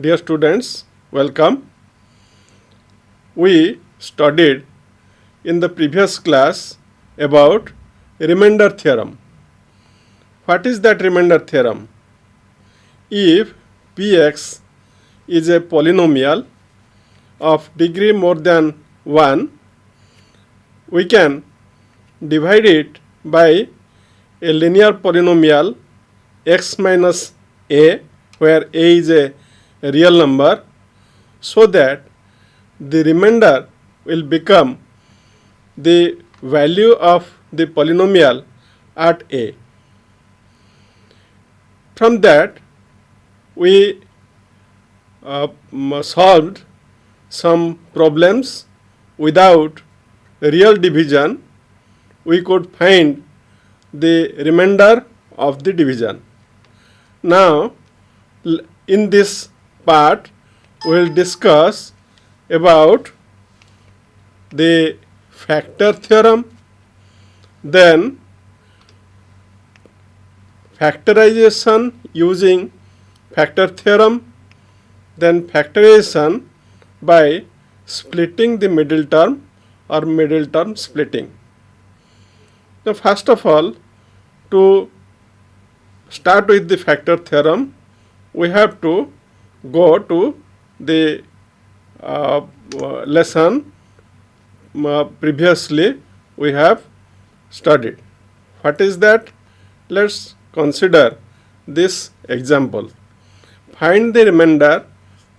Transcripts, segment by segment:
Dear students, welcome. We studied in the previous class about remainder theorem. What is that remainder theorem? If Px is a polynomial of degree more than 1, we can divide it by a linear polynomial x minus a, where a is a real number, so that the remainder will become the value of the polynomial at a. From that, we solved some problems without real division. We could find the remainder of the division. Now, in this part, we will discuss about the factor theorem, then factorization using factor theorem, then factorization by splitting the middle term or middle term splitting. Now, first of all, to start with the factor theorem, we have to go to the lesson previously we have studied. What is that? Let's consider this example. Find the remainder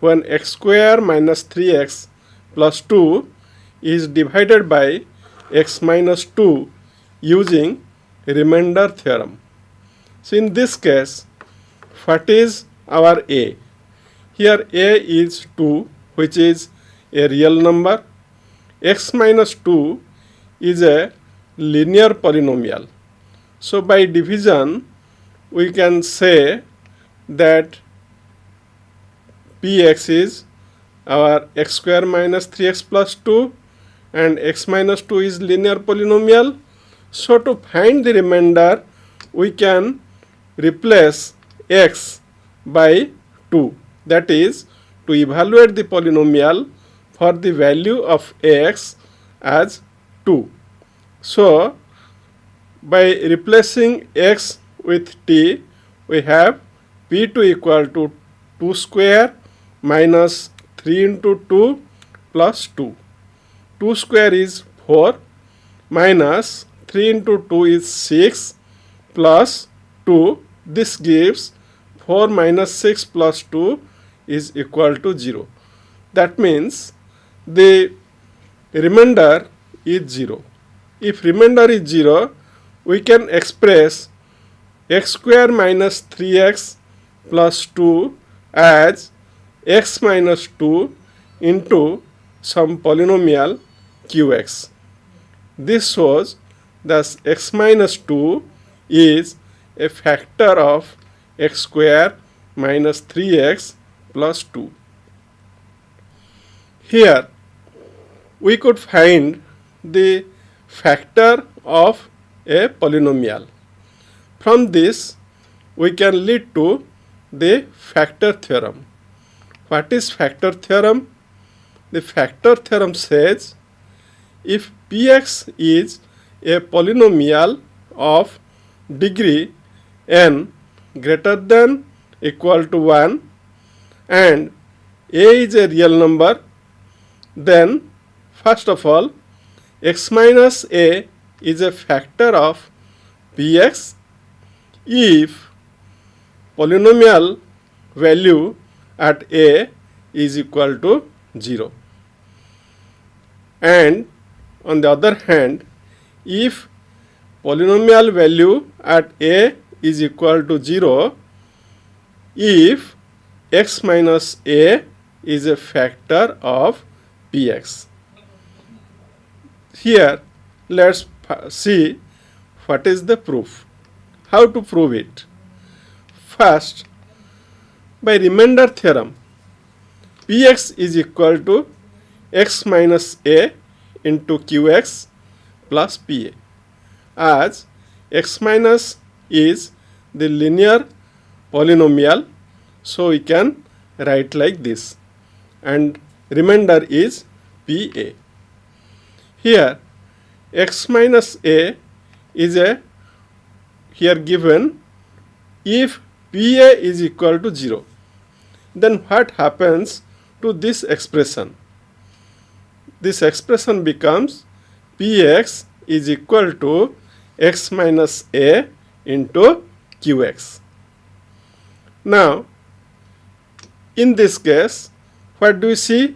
when x square minus 3x plus 2 is divided by x minus 2 using remainder theorem. So, in this case, what is our a? Here a is 2, which is a real number. X minus 2 is a linear polynomial. So, by division, we can say that Px is our x square minus 3x plus 2 and x minus 2 is linear polynomial. So, to find the remainder, we can replace x by 2. That is, to evaluate the polynomial for the value of x as 2. So, by replacing x with t, we have p2 equal to 2 square minus 3 into 2 plus 2. 2 square is 4 minus 3 into 2 is 6 plus 2. This gives 4 minus 6 plus 2 is equal to 0. That means the remainder is 0. If remainder is 0, we can express x square minus 3x plus 2 as x minus 2 into some polynomial qx. This shows that x minus 2 is a factor of x square minus 3x plus 2. Here, we could find the factor of a polynomial. From this, we can lead to the factor theorem. What is factor theorem? The factor theorem says if Px is a polynomial of degree n greater than equal to 1 and a is a real number, then first of all x minus a is a factor of Px if polynomial value at a is equal to 0. And on the other hand, if polynomial value at a is equal to 0, if x minus a is a factor of Px. Here, let's see what is the proof. How to prove it? First, by remainder theorem, Px is equal to x minus a into qx plus pa, as x minus is the linear polynomial, so we can write like this, and remainder is PA. Here x minus a is a here given if PA is equal to 0. Then what happens to this expression? This expression becomes Px is equal to x minus a into Qx. Now, in this case, what do we see?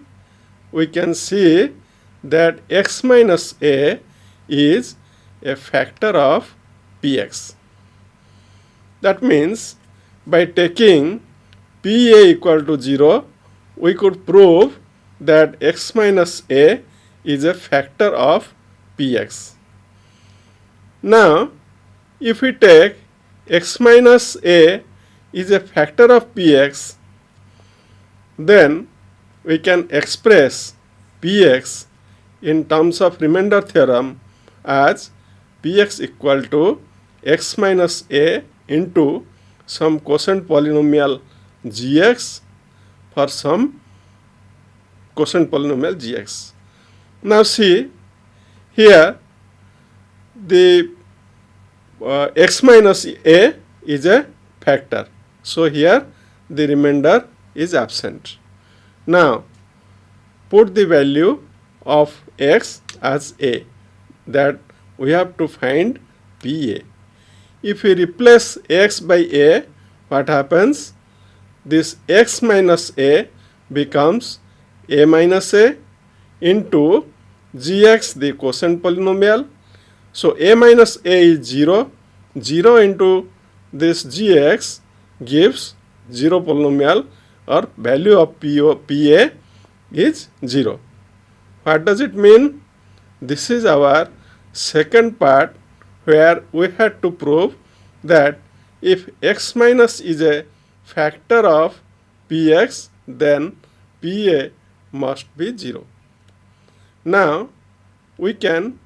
We can see that x minus a is a factor of Px. That means by taking Pa equal to 0, we could prove that x minus a is a factor of Px. Now, if we take x minus a is a factor of Px, then we can express Px in terms of remainder theorem as Px equal to x minus a into some quotient polynomial gx for some quotient polynomial gx. Now see, here the x minus a is a factor. So here the remainder is absent. Now put the value of x as a, that we have to find Pa. If we replace x by a, what happens? This x minus a becomes a minus a into gx, the quotient polynomial. So a minus a is 0, 0 into this gx gives 0 polynomial, or value of Pa is 0. What does it mean? This is our second part, where we had to prove that if x minus is a factor of Px, then Pa must be 0. Now we can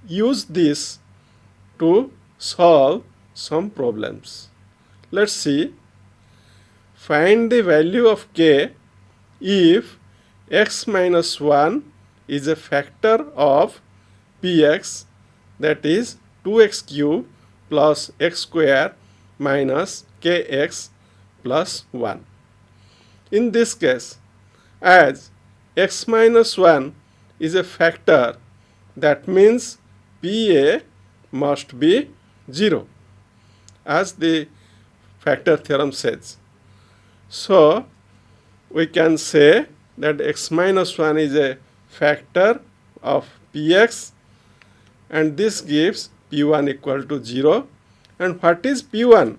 use this to solve some problems. Let's see. Find the value of k if x minus 1 is a factor of Px, that is 2x cube plus x square minus kx plus 1. In this case, as x minus 1 is a factor, that means Pa must be 0, as the factor theorem says. So we can say that x minus 1 is a factor of Px, and this gives P1 equal to 0. And what is P1?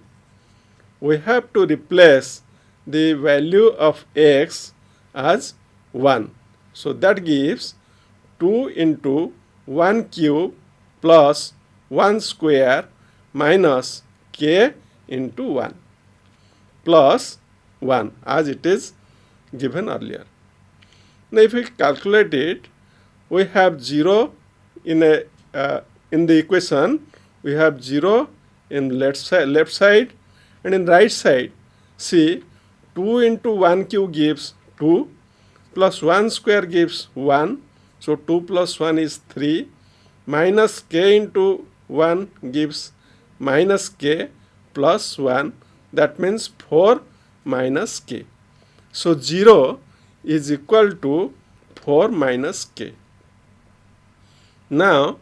We have to replace the value of x as 1. So that gives 2 into 1 cube plus 1 square minus k into 1 plus 1, as it is given earlier. Now if we calculate it, we have 0 in the equation. We have 0 in left side, and in right side, see, 2 into 1 cube gives 2, plus 1 square gives 1, so 2 plus 1 is 3, minus k into 1 gives minus k plus 1, that means 4 minus k. So 0 is equal to 4 minus k. Now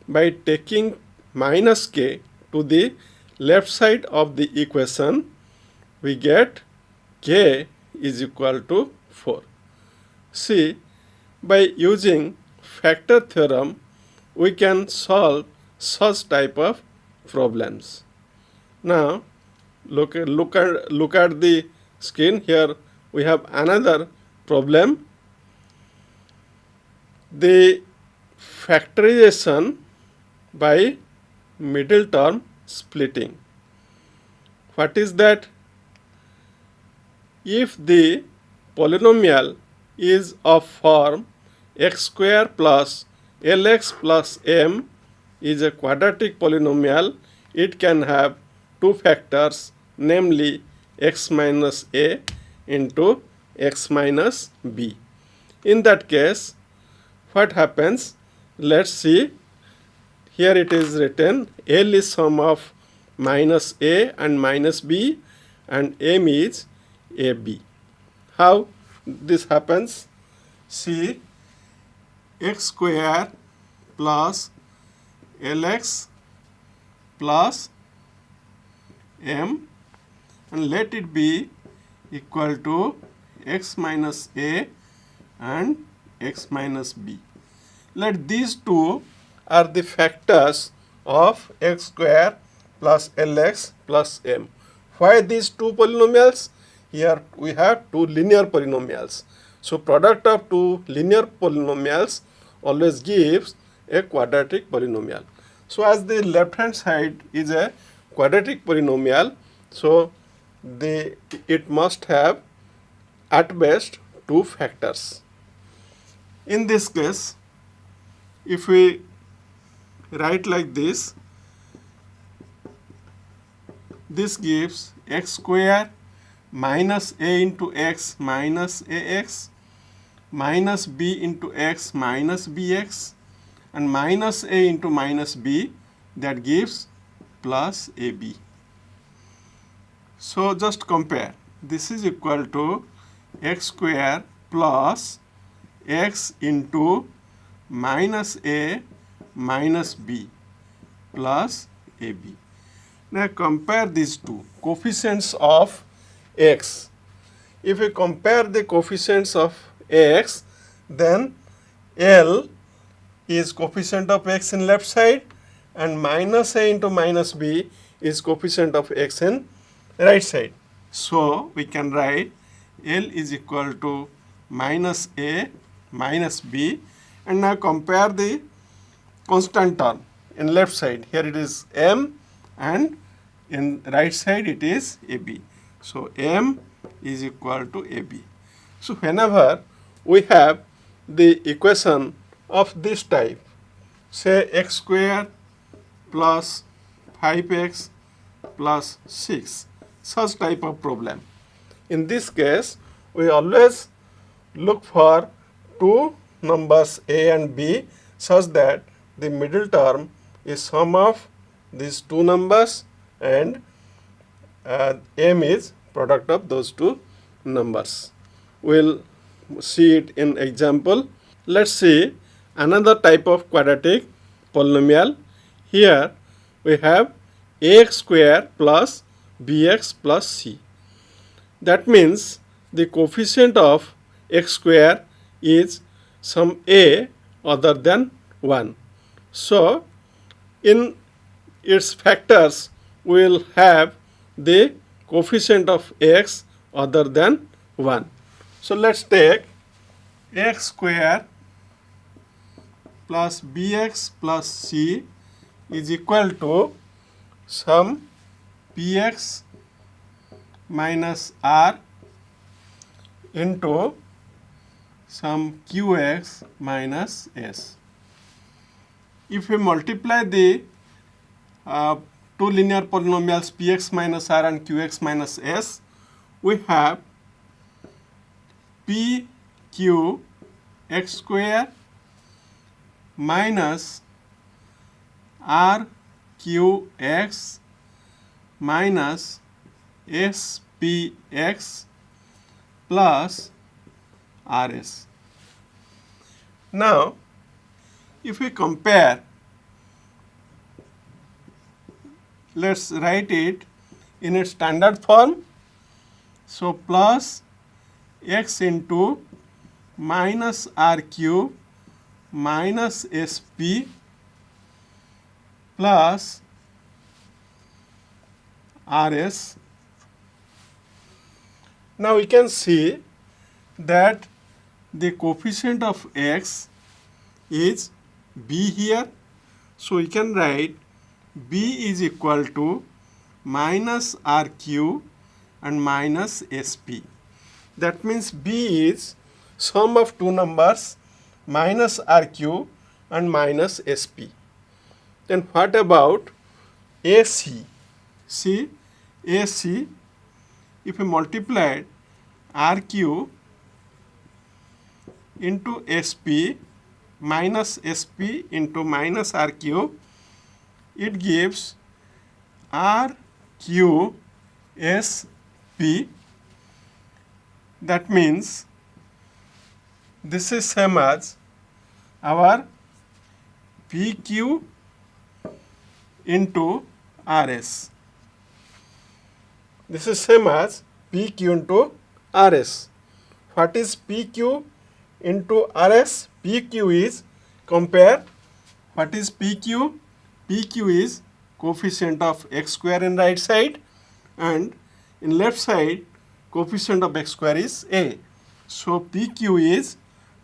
by taking minus k to the left side of the equation, we get k is equal to 4. See, by using factor theorem, we can solve such type of problems. Now look at the screen. Here we have another problem. The factorization by middle term splitting. What is that? If the polynomial is of form x square plus lx plus m is a quadratic polynomial, it can have two factors, namely x minus a into x minus b. In that case, what happens? Let's see. Here it is written L is sum of minus a and minus b, and m is ab. How this happens? See, x square plus lx plus m, and let it be equal to x minus a and x minus b. Let these two are the factors of x square plus lx plus m. Why these two polynomials? Here we have two linear polynomials. So product of two linear polynomials always gives a quadratic polynomial. So as the left hand side is a quadratic polynomial, so it must have at best two factors. In this case, if we write like this, this gives x square minus a into x minus ax minus b into x minus bx, and minus a into minus b, that gives plus ab. So just compare. This is equal to x square plus x into minus a minus b plus ab. Now compare these two coefficients of x. If we compare the coefficients of x, then L is coefficient of x in left side, and minus a into minus b is coefficient of x in right side. So we can write L is equal to minus a minus b, and now compare the constant term in left side. Here it is m, and in right side it is ab. So m is equal to ab. So whenever we have the equation of this type, say x square plus 5x plus 6, such type of problem, in this case we always look for two numbers a and b such that the middle term is sum of these two numbers, and m is product of those two numbers. We'll see it in example. Let's see another type of quadratic polynomial. Here we have ax square plus bx plus c. That means the coefficient of x square is some a other than 1. So in its factors we will have the coefficient of x other than 1. So let's take x square plus bx plus c is equal to some px minus r into some qx minus s. If we multiply the two linear polynomials px minus r and qx minus s, we have pq x square minus rqx minus spx plus rs. Now, if we compare, let's write it in its standard form. So plus x into minus r cube minus sp plus rs. Now we can see that the coefficient of x is b here. So we can write b is equal to minus r cube and minus sp. That means b is sum of two numbers minus r cube and minus sp. Then what about ac? See, ac, if we multiply r cube into SP minus SP into minus RQ, it gives RQSP. That means this is same as our PQ into RS. This is same as PQ into RS. What is PQ into RS? PQ is, compare, what is PQ? PQ is coefficient of x square in right side, and in left side coefficient of x square is A. So PQ is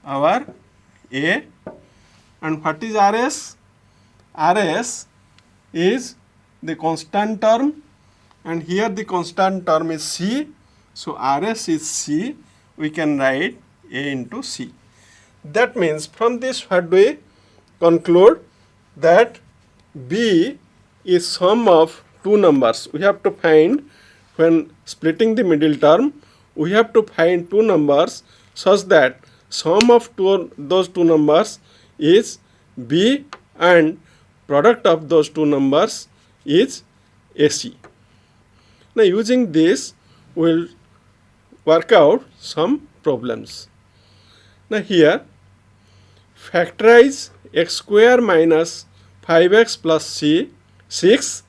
our A. And what is RS? RS is the constant term, and here the constant term is C. So RS is C. We can write A into C. That means from this what do we conclude? That B is sum of two numbers. We have to find, when splitting the middle term, we have to find two numbers such that sum of those two numbers is B and product of those two numbers is AC. Now using this we will work out some problems. Now here factorize x square minus 5x plus 6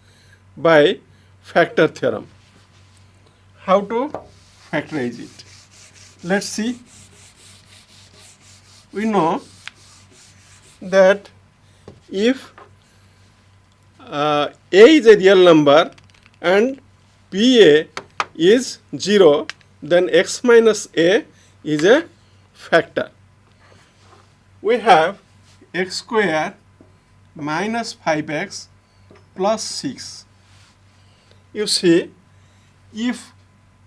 by factor theorem. How to factorize it? Let's see. We know that if A is a real number and PA is 0, then x minus A is a factor. We have x square minus 5x plus 6. You see, if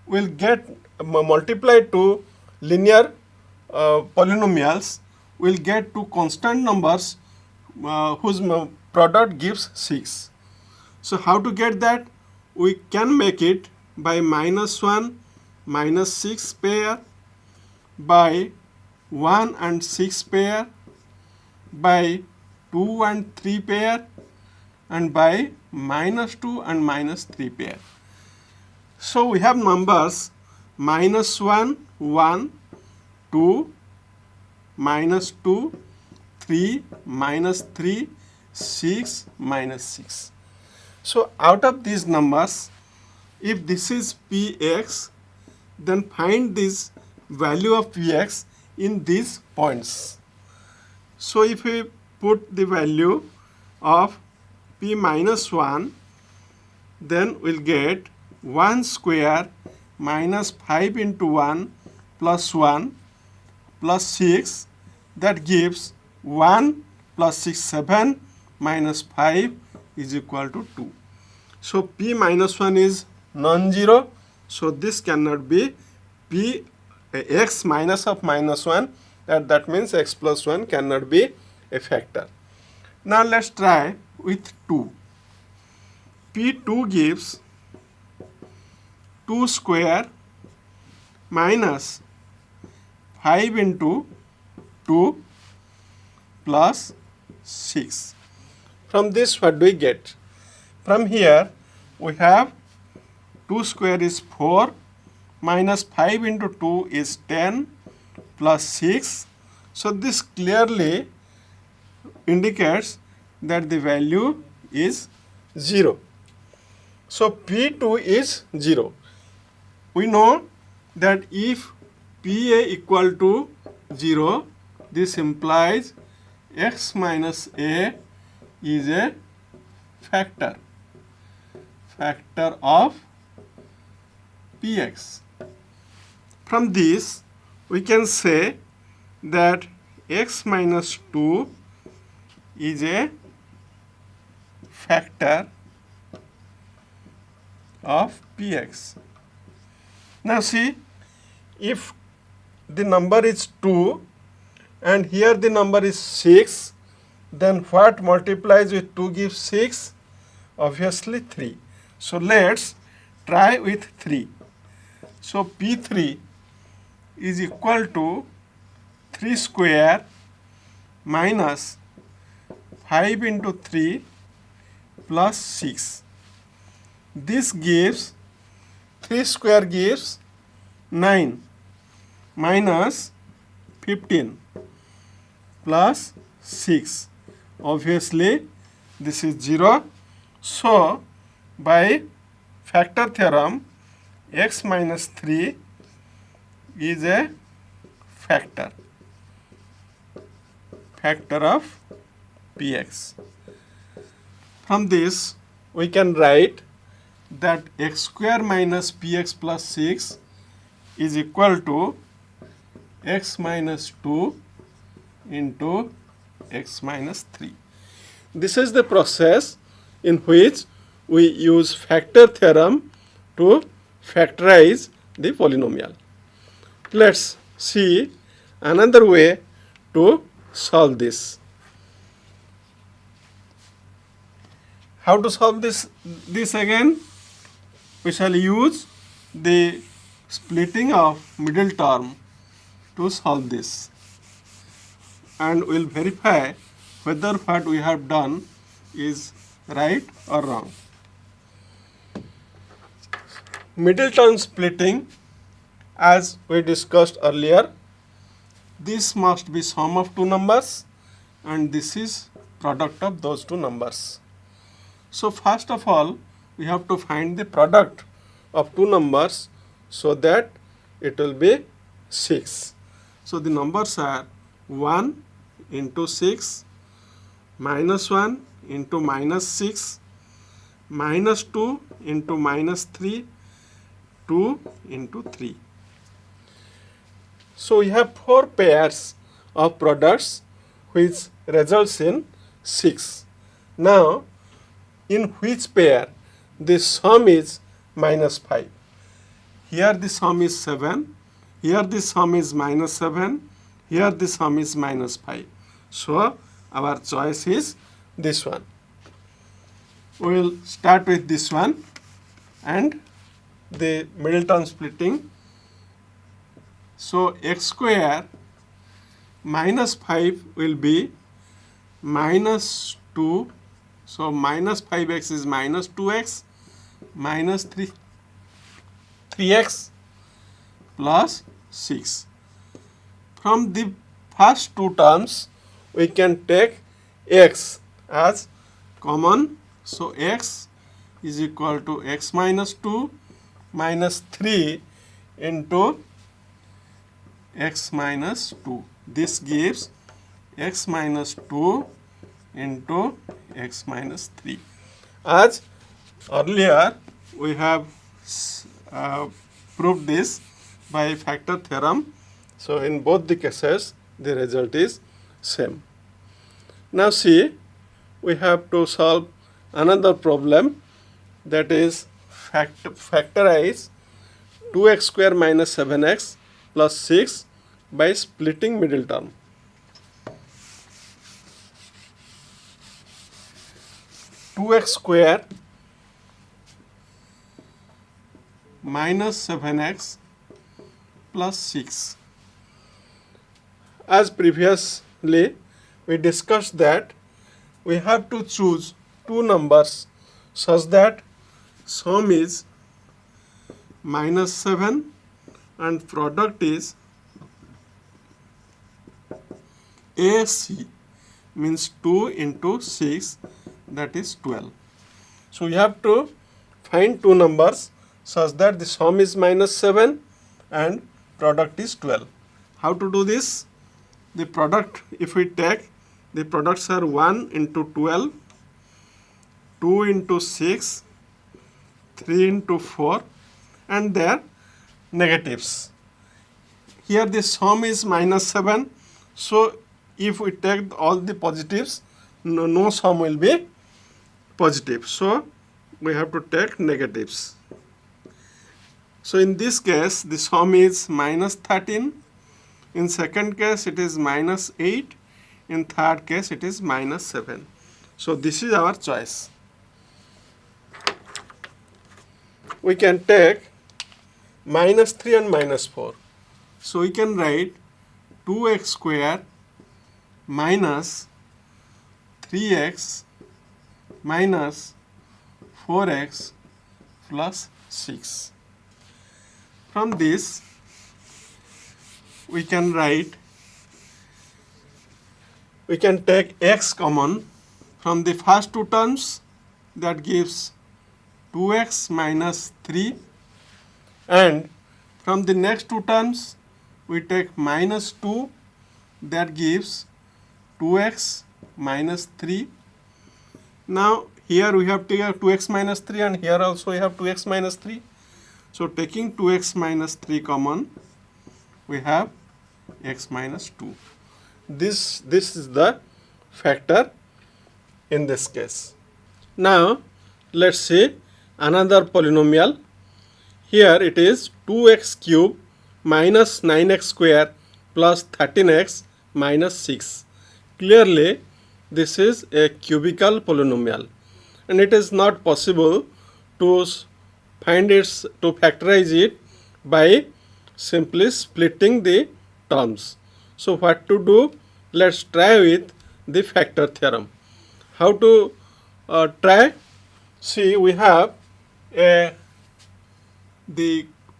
we'll get multiply to linear polynomials, we'll get two constant numbers whose product gives 6. So how to get that? We can make it by minus 1 minus 6 pair, by 1 and 6 pair, by 2 and 3 pair, and by minus 2 and minus 3 pair. So we have numbers minus 1, 1, 2, minus 2, 3, minus 3, 6, minus 6. So out of these numbers, if this is Px, then find this value of Px in these points. So if we put the value of P minus 1, then we'll get 1 square minus 5 into 1 plus 1 plus 6, that gives 1 plus 6, 7 minus 5 is equal to 2. So P minus 1 is non-zero, so this cannot be P x minus of minus 1, that means x plus 1 cannot be a factor. Now let's try with 2. P2 gives 2 square minus 5 into 2 plus 6. From this what do we get? From here we have 2 square is 4 minus 5 into 2 is 10 plus 6. So this clearly indicates that the value is 0. So P2 is 0. We know that if PA equal to 0, this implies x minus A is a factor of Px. From this we can say that x minus 2 is a factor of Px. Now see, if the number is 2 and here the number is 6, then what multiplies with 2 gives 6? Obviously 3. So let's try with 3. So P3 is equal to 3 square minus 5 into 3 plus 6. This gives 3 square gives 9 minus 15 plus 6. Obviously, this is 0. So, by factor theorem, x minus 3 is a factor of px. From this, we can write that x square minus px plus 6 is equal to x minus 2 into x minus 3. This is the process in which we use factor theorem to factorize the polynomial. Let's see another way to solve this. How to solve this again? We shall use the splitting of middle term to solve this, and we'll verify whether what we have done is right or wrong. Middle term splitting, as we discussed earlier, this must be sum of two numbers and this is product of those two numbers. So first of all, we have to find the product of two numbers so that it will be 6. So the numbers are 1 into 6, minus 1 into minus 6, minus 2 into minus 3, 2 into 3. So we have 4 pairs of products which results in 6. Now, in which pair the sum is minus 5? Here the sum is 7, here the sum is minus 7, here the sum is minus 5. So our choice is this one. We will start with this one and the middle term splitting. So x square minus 5 will be minus 2. So minus 5x is minus 2x minus 3x plus 6. From the first two terms, we can take x as common. So x is equal to x minus 2 minus 3 into x minus 2. This gives x minus 2 into x minus 3. As earlier, we have proved this by factor theorem. So in both the cases, the result is same. Now see, we have to solve another problem, that is factorize 2x square minus 7x plus 6 by splitting middle term. Two x square minus 7x plus 6. As previously we discussed that we have to choose two numbers such that sum is minus 7 and product is AC, means 2 into 6, that is 12. So you have to find two numbers such that the sum is minus 7 and product is 12. How to do this? The product, if we take, the products are 1 into 12, 2 into 6, 3 into 4, and their negatives. Here the sum is minus 7, so if we take all the positives, no sum will be positive. So we have to take negatives. So in this case, the sum is minus 13. In second case, it is minus 8. In third case, it is minus 7. So this is our choice. We can take minus 3 and minus 4. So we can write 2x square minus 3x minus 4x plus 6. From this, we can take x common from the first two terms, that gives 2x minus 3, and from the next two terms we take minus 2, that gives 2x minus 3. Now here we have taken 2x minus 3 and here also we have 2x minus 3. So taking 2x minus 3 common, we have x minus 2. This is the factor in this case. Now let's see another polynomial. Here it is 2x cube minus 9x square plus 13x minus 6. Clearly this is a cubical polynomial and it is not possible to factorize it by simply splitting the terms. So what to do? Let's try with the factor theorem. How to try? See, we have the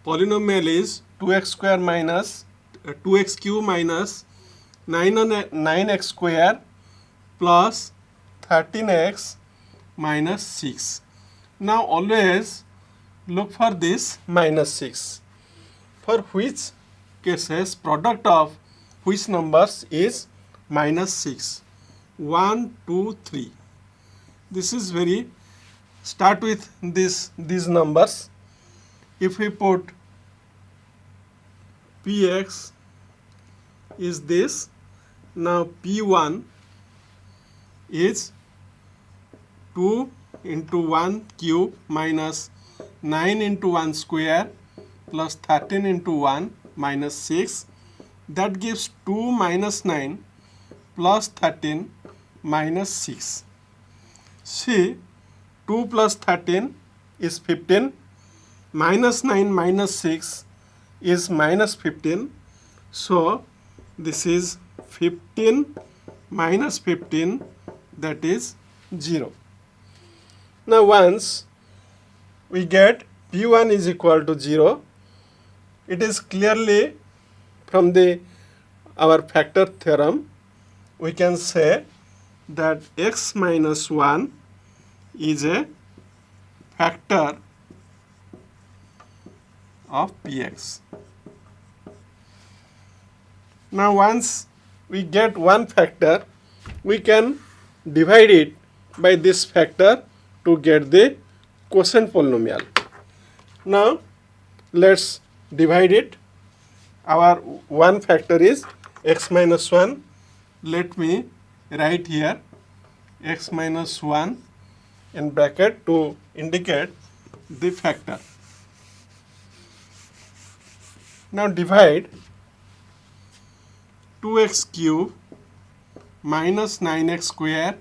polynomial is 2x square minus 2x cube minus 9x square plus 13x minus 6. Now always look for this minus 6. For which cases product of which numbers is minus 6. 1, 2, 3. This is very, start with these numbers. If we put px is this, now p1 is 2 into 1 cube minus 9 into 1 square plus 13 into 1 minus 6. That gives 2 minus 9 plus 13 minus 6. See, 2 plus 13 is 15, minus 9 minus 6 is minus 15. So this is 15 minus 15, that is 0. Now once we get p1 is equal to 0, it is clearly from our factor theorem, we can say that x minus 1 is a factor of px. Now once we get one factor, we can divide it by this factor to get the quotient polynomial. Now let's divide it. Our one factor is x minus 1. Let me write here x minus 1 in bracket to indicate the factor. Now divide 2x cube minus 9x square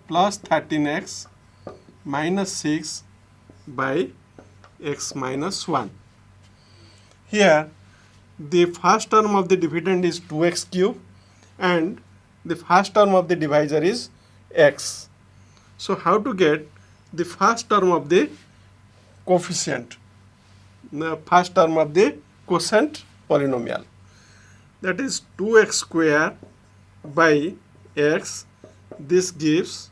plus 13x minus 6 by x minus 1. Here the first term of the dividend is 2x cube and the first term of the divisor is x. So how to get the first term of the coefficient, the first term of the quotient polynomial? That is 2x square by x. This gives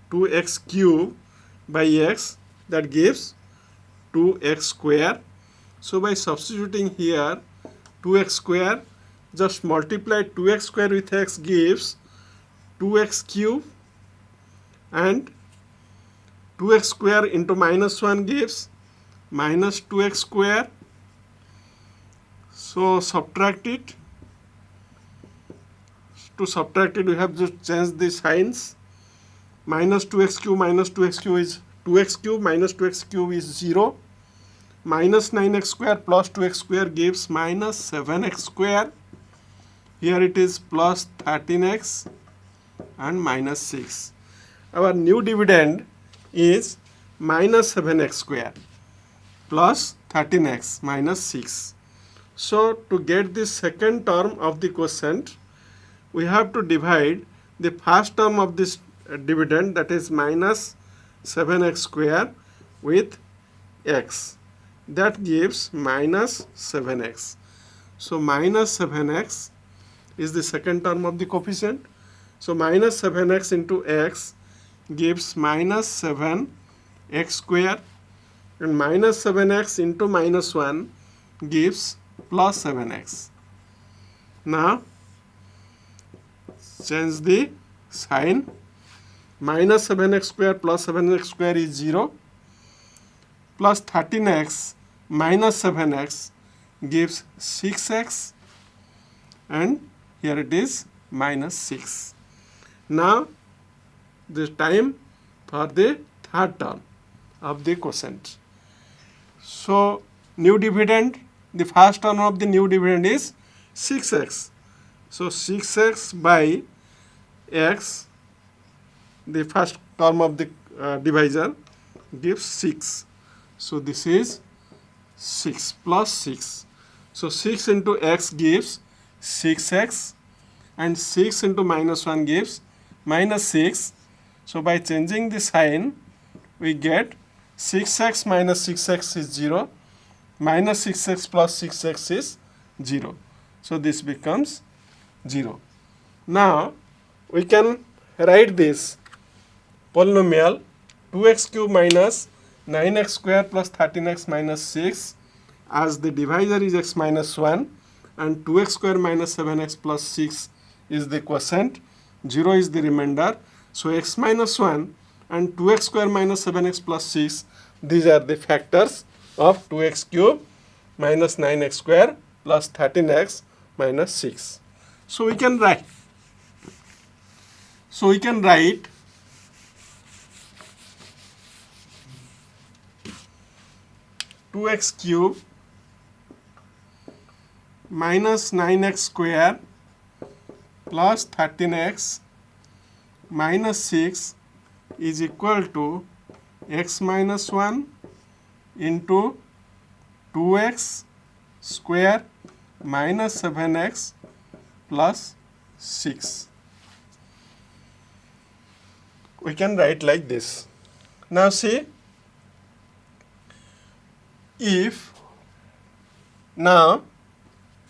2x cube by x, that gives 2x square. So by substituting here 2x square, just multiply 2x square with x gives 2x cube, and 2x square into minus 1 gives minus 2x square. So subtract it. To subtract it, we have to change the signs. Minus 2x cube is 2x cube, minus 2x cube is 0. Minus 9x square plus 2x square gives minus 7x square. Here it is plus 13x and minus 6. Our new dividend is minus 7x square plus 13x minus 6. So to get the second term of the quotient, we have to divide the first term of this dividend, that is minus 7x square, with x. That gives minus 7x. So minus 7x is the second term of the coefficient. So minus 7x into x gives minus 7x square, and minus 7x into minus 1 gives plus 7x. Now change the sign. Minus 7x square plus 7x square is 0. Plus 13x minus 7x gives 6x, and here it is minus 6. Now the time for the third term of the quotient. So new dividend, the first term of the new dividend is 6x. So 6x by x, the first term of the divisor, gives 6. So this is 6 plus 6. So 6 into x gives 6x, and 6 into minus 1 gives minus 6. So by changing the sign, we get 6x minus 6x is 0, minus 6x plus 6x is 0. So this becomes 0. Now we can write this polynomial 2x cube minus 9x square plus 13x minus 6 as the divisor is x minus 1, and 2x square minus 7x plus 6 is the quotient, 0 is the remainder. So x minus 1 and 2x square minus 7x plus 6, these are the factors of 2x cube minus 9x square plus 13x minus 6. So we can write 2x cube minus 9x square plus 13x minus 6 is equal to x minus 1 into 2x square minus 7x plus 6. We can write like this. Now see, if now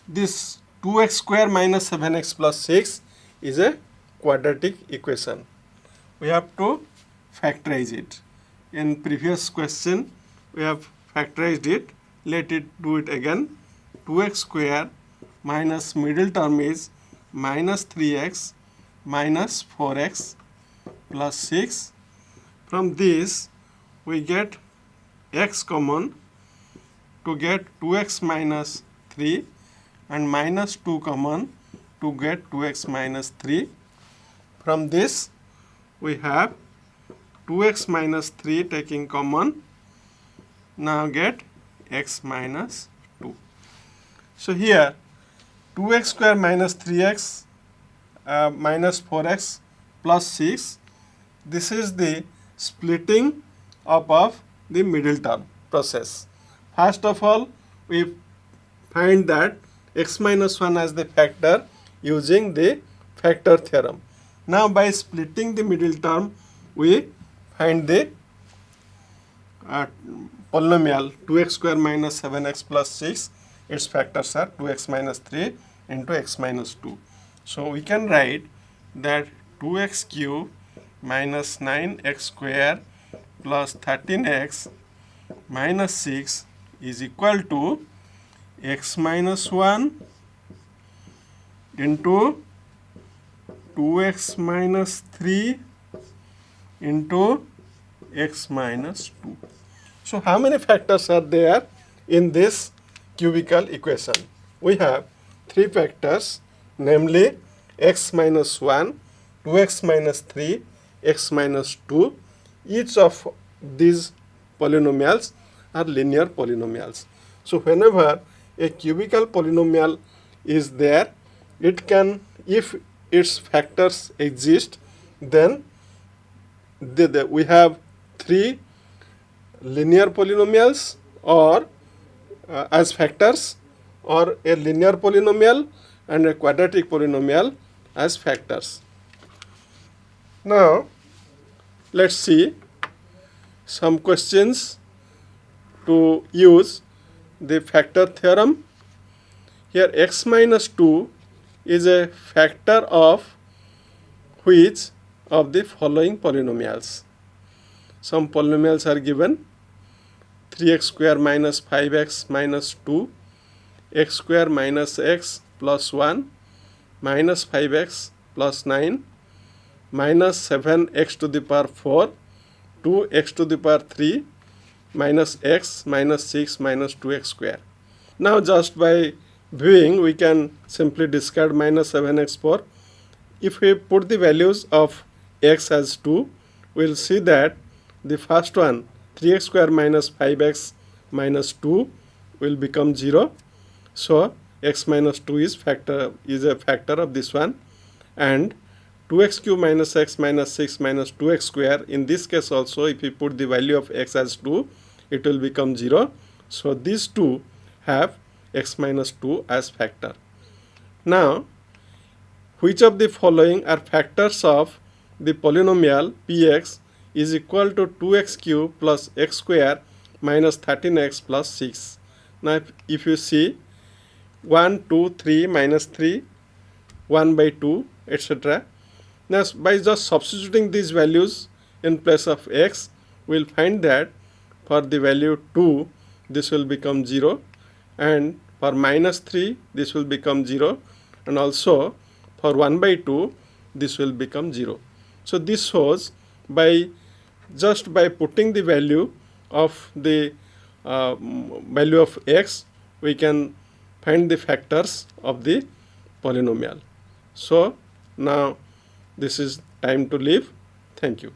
this 2x square minus 7x plus 6 is a quadratic equation, we have to factorize it. In previous question we have factorized it. Let it do it again. 2x square minus middle term is minus 3x minus 4x plus 6. From this we get x common to get 2x minus 3, and minus 2 common to get 2x minus 3. From this we have 2x minus 3 taking common, now get x minus 2. So here 2x square minus 3x minus 4x plus 6, this is the splitting up of the middle term process. First of all, we find that x minus 1 as the factor using the factor theorem. Now by splitting the middle term, we find the polynomial 2x square minus 7x plus 6. Its factors are 2x minus 3 into x minus 2. So we can write that 2x cube minus 9x square plus 13x minus 6 is equal to x minus 1 into 2x minus 3 into x minus 2. So how many factors are there in this cubical equation? We have 3 factors, namely x minus 1, 2x minus 3, x minus 2. Each of these polynomials are linear polynomials. So whenever a cubical polynomial is there, it can, if its factors exist, then we have 3 linear polynomials, or as factors or a linear polynomial and a quadratic polynomial as factors. Now let's see some questions to use the factor theorem. Here x minus 2 is a factor of which of the following polynomials? Some polynomials are given: 3x square minus 5x minus 2, x square minus x plus 1, minus 5x plus 9, minus 7x to the power 4, 2x to the power 3, minus x minus 6 minus 2x square. Now just by viewing we can simply discard minus 7x 4. If we put the values of x as 2, we will see that the first one, 3x square minus 5x minus 2, will become 0. So x minus 2 is a factor of this one, and 2x cube minus x minus 6 minus 2x square, in this case also if we put the value of x as 2, it will become 0. So these two have x minus 2 as factor. Now which of the following are factors of the polynomial px is equal to 2x cube plus x square minus 13x plus 6? Now if you see 1, 2, 3, minus 3, 1 by 2, etc. Now by just substituting these values in place of x, we will find that for the value 2 this will become 0, and for minus 3 this will become 0, and also for 1 by 2 this will become 0. So this shows just by putting the value of the value of x, we can find the factors of the polynomial. So now this is time to leave. Thank you.